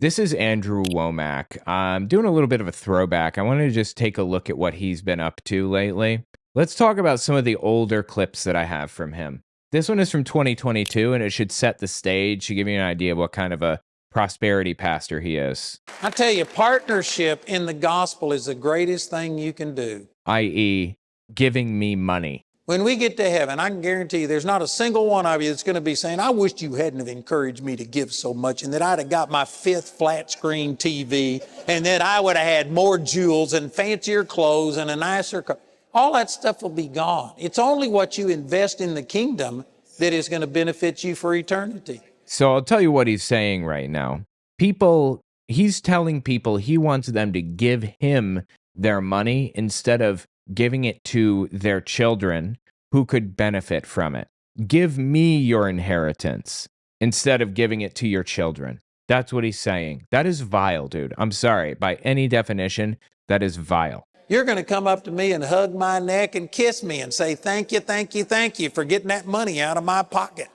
This is Andrew Wommack. I'm doing a little bit of a throwback. I wanted to just take a look at what he's been up to lately. Let's talk about some of the older clips that I have from him. This one is from 2022, and it should set the stage to give you an idea of what kind of a prosperity pastor he is. I tell you, partnership in the gospel is the greatest thing you can do. I.e., giving me money. When we get to heaven, I can guarantee you there's not a single one of you that's going to be saying, I wish you hadn't have encouraged me to give so much and that I'd have got my 5th flat screen TV and that I would have had more jewels and fancier clothes and a nicer car. All that stuff will be gone. It's only what you invest in the kingdom that is going to benefit you for eternity. So I'll tell you what he's saying right now. He's telling people he wants them to give him their money instead of giving it to their children who could benefit from it. Give me your inheritance instead of giving it to your children. That's what he's saying. That is vile, dude. I'm sorry. By any definition, that is vile. You're going to come up to me and hug my neck and kiss me and say, thank you, thank you, thank you for getting that money out of my pocket.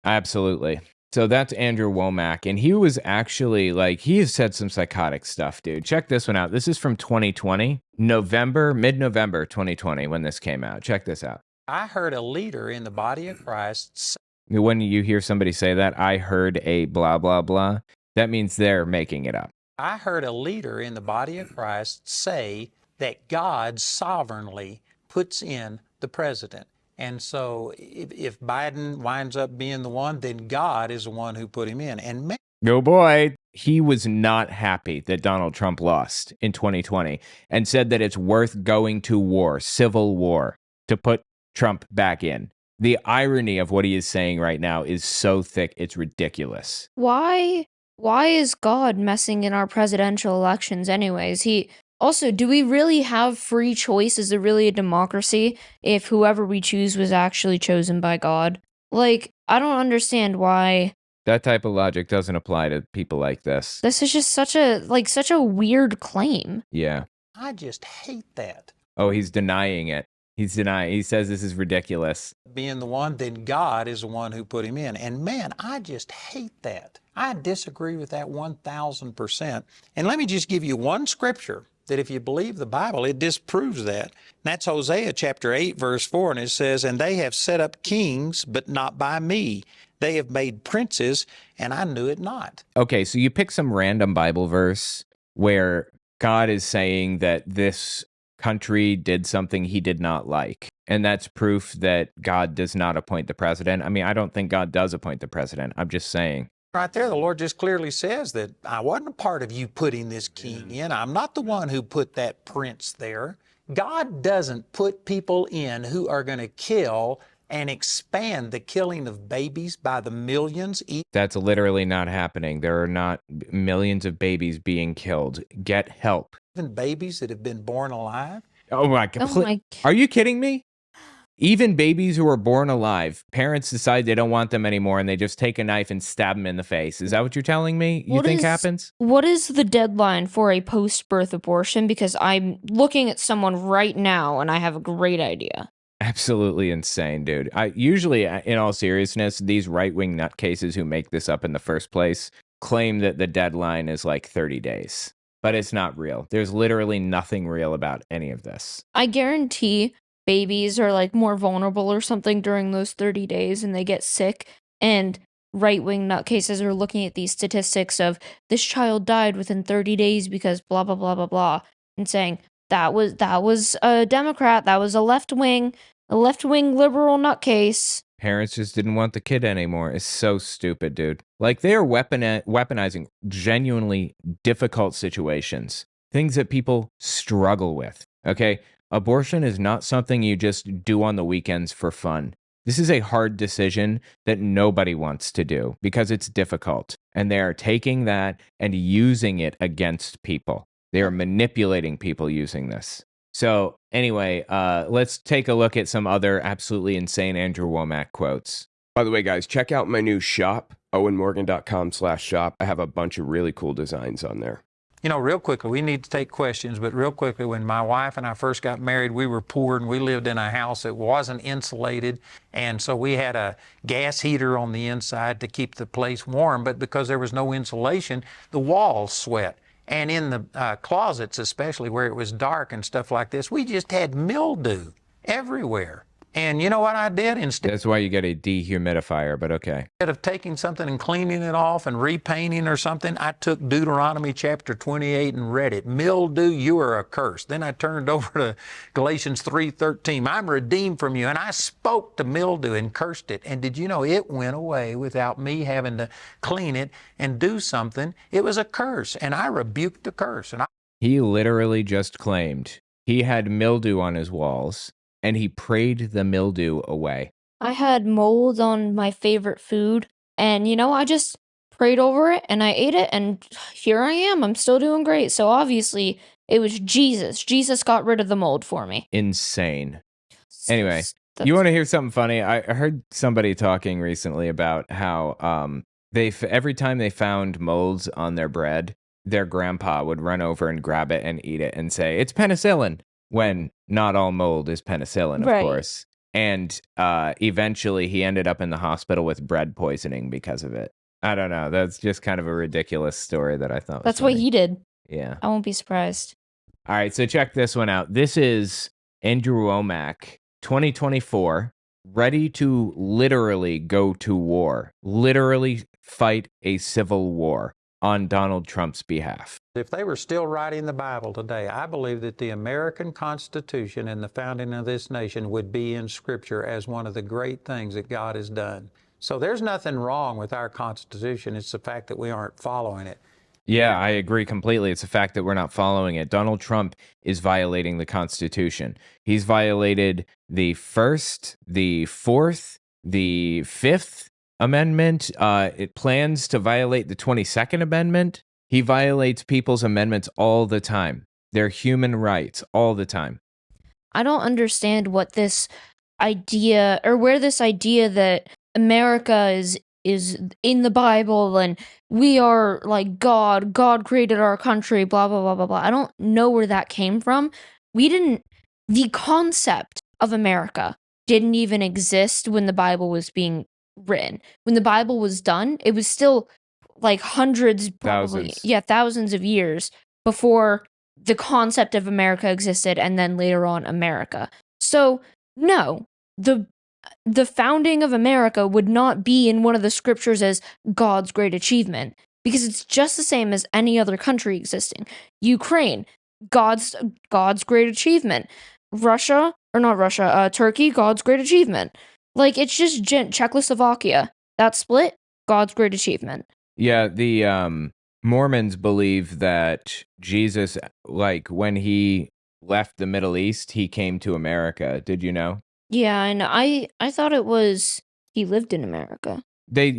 Absolutely. So that's Andrew Wommack, and he was actually he has said some psychotic stuff, dude. Check this one out. This is from 2020, mid-November 2020 when this came out. Check this out. I heard a leader in the body of Christ say, when you hear somebody say that, I heard a blah, blah, blah, that means they're making it up. I heard a leader in the body of Christ say that God sovereignly puts in the president. And so if Biden winds up being the one, then God is the one who put him in. And oh boy, he was not happy that Donald Trump lost in 2020 and said that it's worth going to war, civil war, to put Trump back in. The irony of what he is saying right now is so thick, it's ridiculous. Why is God messing in our presidential elections anyways? Also, do we really have free choice? Is it really a democracy if whoever we choose was actually chosen by God? I don't understand why. That type of logic doesn't apply to people like this. This is just such a weird claim. Yeah. I just hate that. Oh, he's denying it. He says this is ridiculous. Being the one, then God is the one who put him in. And man, I just hate that. I disagree with that 1,000%. And let me just give you one scripture that if you believe the Bible, it disproves that. And that's Hosea chapter 8, verse 4, and it says, and they have set up kings, but not by me. They have made princes, and I knew it not. Okay, so you pick some random Bible verse where God is saying that this country did something he did not like. And that's proof that God does not appoint the president. I mean, I don't think God does appoint the president. I'm just saying. Right there, the Lord just clearly says that I wasn't a part of you putting this king in. I'm not the one who put that prince there. God doesn't put people in who are going to kill and expand the killing of babies by the millions. That's literally not happening. There are not millions of babies being killed. Get help. Even babies that have been born alive. Oh my God. Are you kidding me? Even babies who are born alive, parents decide they don't want them anymore and they just take a knife and stab them in the face. Is that what you're telling me you think happens? What is the deadline for a post-birth abortion? Because I'm looking at someone right now and I have a great idea. Absolutely insane, dude. Usually, in all seriousness, these right-wing nutcases who make this up in the first place claim that the deadline is 30 days. But it's not real. There's literally nothing real about any of this. I guarantee babies are more vulnerable or something during those 30 days and they get sick, and right-wing nutcases are looking at these statistics of this child died within 30 days because blah blah blah blah blah, and saying that was a Democrat, that was a left-wing liberal nutcase. Parents just didn't want the kid anymore. It's so stupid, dude. They are weaponizing genuinely difficult situations, things that people struggle with, okay? Abortion is not something you just do on the weekends for fun. This is a hard decision that nobody wants to do because it's difficult. And they are taking that and using it against people. They are manipulating people using this. So anyway, let's take a look at some other absolutely insane Andrew Wommack quotes. By the way, guys, check out my new shop, owenmorgan.com/shop. I have a bunch of really cool designs on there. You know, real quickly, we need to take questions, but real quickly, when my wife and I first got married, we were poor and we lived in a house that wasn't insulated. And so we had a gas heater on the inside to keep the place warm, but because there was no insulation, the walls sweat. And in the closets, especially where it was dark and stuff like this, we just had mildew everywhere. And you know what I did? That's why you get a dehumidifier, but okay. Instead of taking something and cleaning it off and repainting or something, I took Deuteronomy chapter 28 and read it. Mildew, you are accursed. Then I turned over to Galatians 3:13. I'm redeemed from you. And I spoke to mildew and cursed it. And did you know it went away without me having to clean it and do something? It was a curse, and I rebuked the curse. He literally just claimed he had mildew on his walls, and he prayed the mildew away. I had mold on my favorite food, and I just prayed over it and I ate it, and here I am. I'm still doing great. So obviously, it was Jesus. Jesus got rid of the mold for me. Insane. Anyway, you want to hear something funny? I heard somebody talking recently about how every time they found molds on their bread, their grandpa would run over and grab it and eat it and say, "It's penicillin," when not all mold is penicillin, of course. And eventually he ended up in the hospital with bread poisoning because of it. I don't know. That's just kind of a ridiculous story that I thought was That's funny. what he did. Yeah. I won't be surprised. All right, so check this one out. This is Andrew Wommack, 2024, ready to literally go to war, literally fight a civil war on Donald Trump's behalf. If they were still writing the Bible today, I believe that the American Constitution and the founding of this nation would be in Scripture as one of the great things that God has done. So there's nothing wrong with our Constitution. It's the fact that we aren't following it. Yeah, I agree completely. It's the fact that we're not following it. Donald Trump is violating the Constitution. He's violated the First, the Fourth, the Fifth Amendment. It plans to violate the 22nd Amendment. He violates people's amendments all the time. Their human rights all the time. I don't understand what this idea, or where this idea that America is in the Bible and we are like God created our country, blah, blah, blah, blah, blah. I don't know where that came from. The concept of America didn't even exist when the Bible was being written. When the Bible was done, it was still like hundreds, probably, thousands of years before the concept of America existed, and then later on America. So no, the founding of America would not be in one of the scriptures as God's great achievement, because it's just the same as any other country existing. Ukraine, God's great achievement. Turkey, God's great achievement. Like, it's just Czechoslovakia. That split, God's great achievement. Yeah, the Mormons believe that Jesus, like, when he left the Middle East, he came to America. Did you know? Yeah, and I thought it was he lived in America. They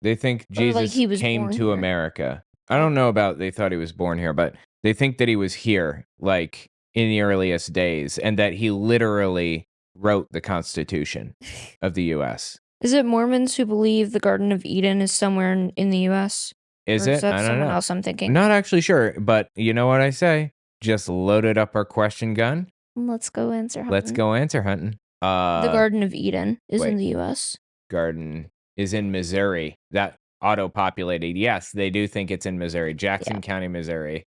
think Jesus he was came born to here. America. I don't know about they thought he was born here, but they think that he was here, like, in the earliest days, and that he literally wrote the Constitution of the U.S. Is it Mormons who believe the Garden of Eden is somewhere in the U.S.? Is Or it? is that I don't someone know. else I'm thinking? I'm not actually sure, but you know what I say? Just loaded up our question gun. Let's go answer hunting. Let's go answer hunting. The Garden of Eden is in wait. the U.S. Garden is in Missouri. That auto-populated. Yes, they do think it's in Missouri. Jackson County, Missouri.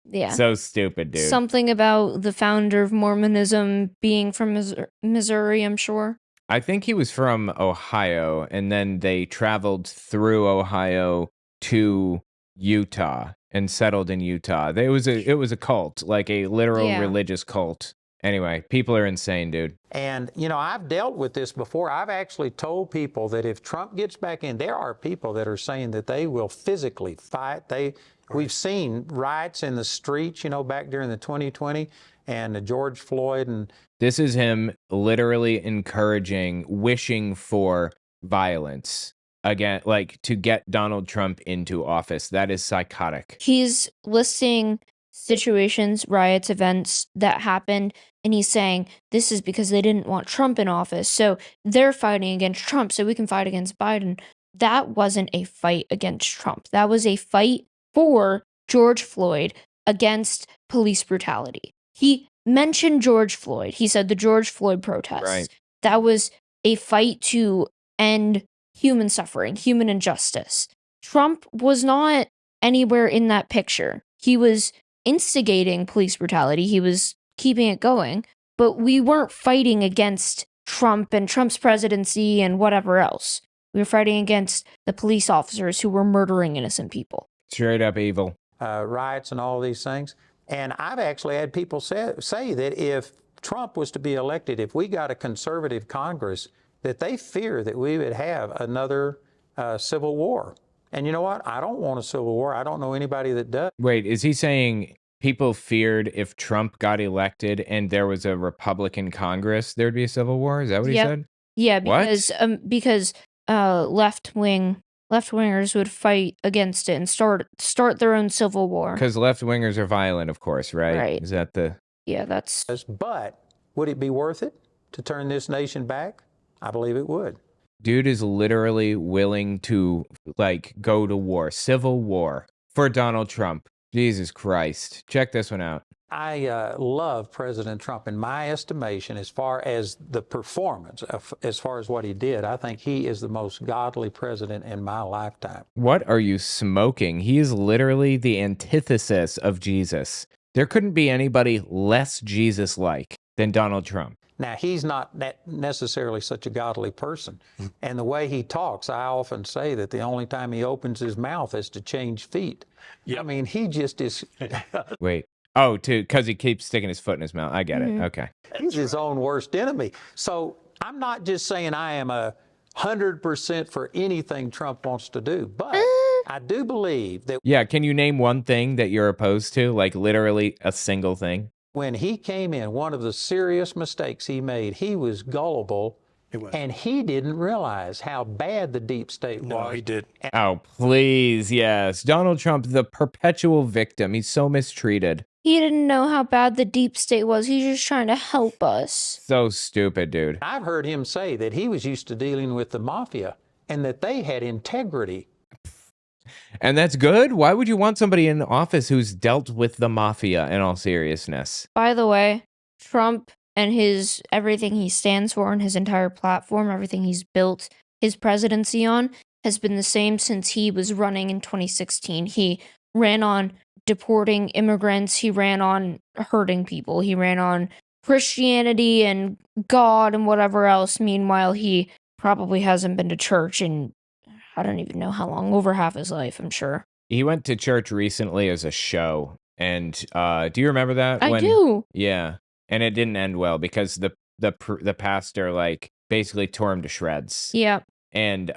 Yeah. So stupid, dude. Something about the founder of Mormonism being from Missouri, I'm sure. I think he was from Ohio, and then they traveled through Ohio to Utah and settled in Utah. It was a cult, like a literal religious cult. Anyway, people are insane, dude. And, I've dealt with this before. I've actually told people that if Trump gets back in, there are people that are saying that they will physically fight. We've seen riots in the streets, back during the 2020 and the George Floyd. And this is him literally encouraging, wishing for violence again, like to get Donald Trump into office. That is psychotic. He's listing situations, riots, events that happened, and he's saying this is because they didn't want Trump in office, so they're fighting against Trump so we can fight against Biden. That wasn't a fight against Trump. That was a fight for George Floyd, against police brutality. He mentioned George Floyd. He said the George Floyd protests. Right. That was a fight to end human suffering, human injustice. Trump was not anywhere in that picture. He was instigating police brutality. He was keeping it going, but we weren't fighting against Trump and Trump's presidency and whatever else. We were fighting against the police officers who were murdering innocent people. Straight up evil. Riots and all these things. And I've actually had people say that if Trump was to be elected, if we got a conservative Congress, that they fear that we would have another civil war. And you know what? I don't want a civil war. I don't know anybody that does. Wait, is he saying people feared if Trump got elected and there was a Republican Congress, there'd be a civil war? Is that what he said? Yeah, What? because left-wingers would fight against it and start their own civil war. Because left-wingers are violent, of course, right? Right. Is that the... Yeah, that's... But would it be worth it to turn this nation back? I believe it would. Dude is literally willing to, like, go to war, civil war, for Donald Trump. Jesus Christ. Check this one out. I love President Trump. In my estimation, as far as the performance, as far as what he did, I think he is the most godly president in my lifetime. What are you smoking? He is literally the antithesis of Jesus. There couldn't be anybody less Jesus-like than Donald Trump. Now, he's not necessarily such a godly person. And the way he talks, I often say that the only time he opens his mouth is to change feet. Yep. I mean, he just is... Wait. Oh, because he keeps sticking his foot in his mouth. I get it. Okay. He's his own worst enemy. So I'm not just saying I am 100% for anything Trump wants to do, but I do believe that... Yeah, can you name one thing that you're opposed to? Like literally a single thing? When he came in, one of the serious mistakes he made, he was gullible, and he didn't realize how bad the deep state was. No, he did. Oh, please, yes. Donald Trump, the perpetual victim. He's so mistreated. He didn't know how bad the deep state was. He's just trying to help us. So stupid, dude. I've heard him say that he was used to dealing with the mafia and that they had integrity. And that's good? Why would you want somebody in office who's dealt with the mafia, in all seriousness? By the way, Trump and his everything he stands for and his entire platform, everything he's built his presidency on, has been the same since he was running in 2016. He ran on deporting immigrants. He ran on hurting people. He ran on Christianity and God and whatever else. Meanwhile, he probably hasn't been to church in I don't even know how long, over half his life, I'm sure. He went to church recently as a show. And do you remember that? I do. Yeah. And it didn't end well because the pastor, like, basically tore him to shreds. Yeah. And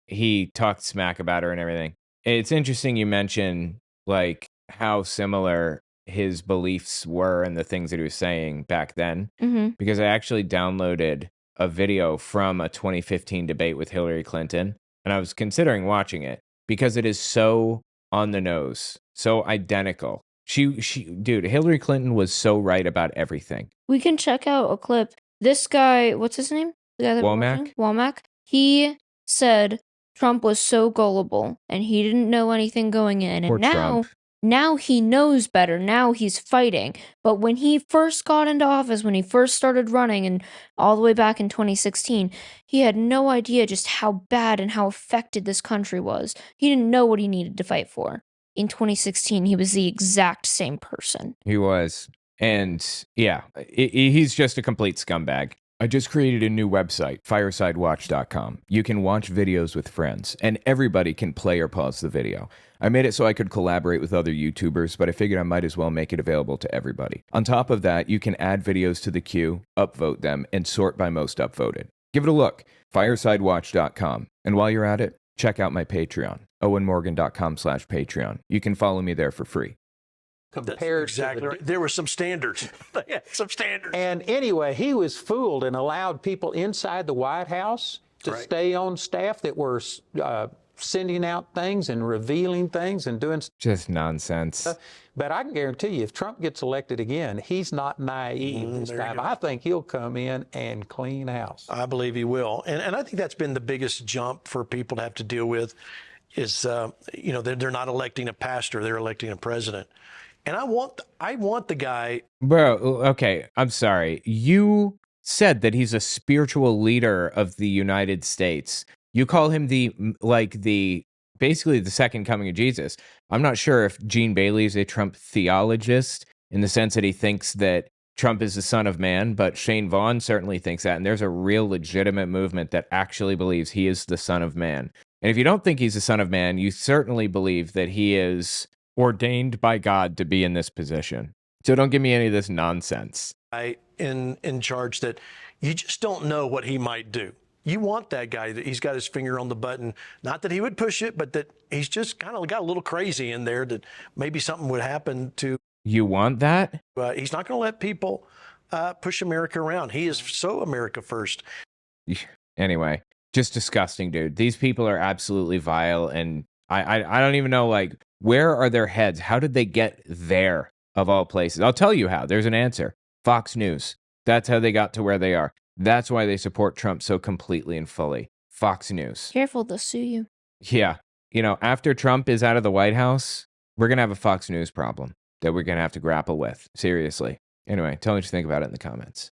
he talked smack about her and everything. It's interesting you mention, like, how similar his beliefs were and the things that he was saying back then. Mm-hmm. Because I actually downloaded a video from a 2015 debate with Hillary Clinton. And I was considering watching it because it is so on the nose, so identical. Dude, Hillary Clinton was so right about everything. We can check out a clip. This guy, what's his name? The guy that Wommack? Wommack. He said Trump was so gullible and he didn't know anything going in. And Poor Trump. Now he knows better. Now he's fighting. But when he first got into office, when he first started running and all the way back in 2016, he had no idea just how bad and how affected this country was. He didn't know what he needed to fight for. In 2016, he was the exact same person. He was. And yeah, he's just a complete scumbag. I just created a new website, firesidewatch.com. You can watch videos with friends, and everybody can play or pause the video. I made it so I could collaborate with other YouTubers, but I figured I might as well make it available to everybody. On top of that, you can add videos to the queue, upvote them, and sort by most upvoted. Give it a look, firesidewatch.com. And while you're at it, check out my Patreon, owenmorgan.com/Patreon. You can follow me there for free. Compared exactly right. There were some standards. They had some standards. And anyway, he was fooled and allowed people inside the White House to stay on staff that were sending out things and revealing things and doing just nonsense stuff. But I can guarantee you, if Trump gets elected again, he's not naive this time. I think he'll come in and clean house. I believe he will. And I think that's been the biggest jump for people to have to deal with is, they're not electing a pastor, they're electing a president. And I want the guy. Bro, okay, I'm sorry. You said that he's a spiritual leader of the United States. You call him basically the second coming of Jesus. I'm not sure if Gene Bailey is a Trump theologist in the sense that he thinks that Trump is the son of man, but Shane Vaughn certainly thinks that. And there's a real legitimate movement that actually believes he is the son of man. And if you don't think he's the son of man, you certainly believe that he is ordained by God to be in this position. So don't give me any of this nonsense. In charge that you just don't know what he might do. You want that guy that he's got his finger on the button, not that he would push it, but that he's just kind of got a little crazy in there, that maybe something would happen to. You want that? He's not going to let people push America around. He is so America first. Anyway, just disgusting, dude. These people are absolutely vile, and I don't even know, like, where are their heads? How did they get there, of all places? I'll tell you how. There's an answer. Fox News. That's how they got to where they are. That's why they support Trump so completely and fully. Fox News. Careful, they'll sue you. Yeah. You know, after Trump is out of the White House, we're going to have a Fox News problem that we're going to have to grapple with. Seriously. Anyway, tell me what you think about it in the comments.